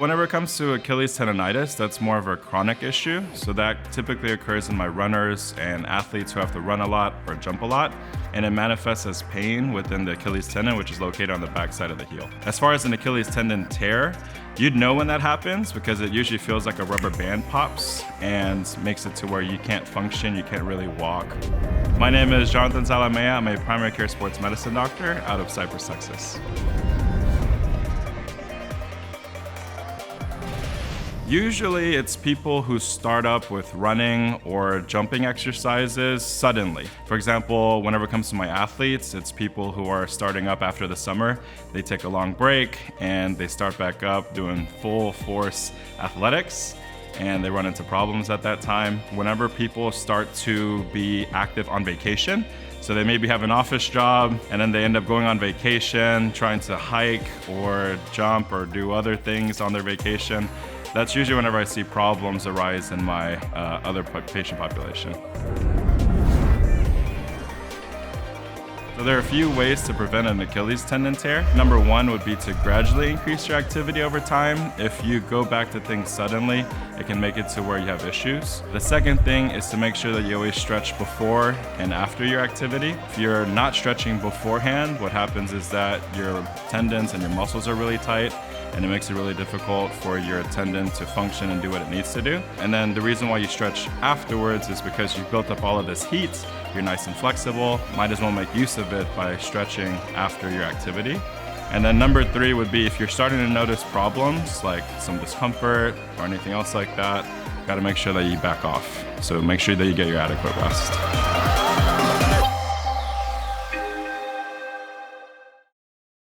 Whenever it comes to Achilles tendonitis, that's more of a chronic issue. So that typically occurs in my runners and athletes who have to run a lot or jump a lot. And it manifests as pain within the Achilles tendon, which is located on the backside of the heel. As far as an Achilles tendon tear, you'd know when that happens because it usually feels like a rubber band pops and makes it to where you can't function, you can't really walk. My name is Jonathan Zalamea. I'm a primary care sports medicine doctor out of Cypress, Texas. Usually it's people who start up with running or jumping exercises suddenly. For example, whenever it comes to my athletes, it's people who are starting up after the summer. They take a long break and they start back up doing full force athletics, and they run into problems at that time. Whenever people start to be active on vacation, so they maybe have an office job and then they end up going on vacation, trying to hike or jump or do other things on their vacation. That's usually whenever I see problems arise in my other patient population. So there are a few ways to prevent an Achilles tendon tear. Number one would be to gradually increase your activity over time. If you go back to things suddenly, it can make it to where you have issues. The second thing is to make sure that you always stretch before and after your activity. If you're not stretching beforehand, what happens is that your tendons and your muscles are really tight, and it makes it really difficult for your tendon to function and do what it needs to do. And then the reason why you stretch afterwards is because you've built up all of this heat, you're nice and flexible, might as well make use of it by stretching after your activity. And then number three would be if you're starting to notice problems like some discomfort or anything else like that, gotta make sure that you back off. So make sure that you get your adequate rest.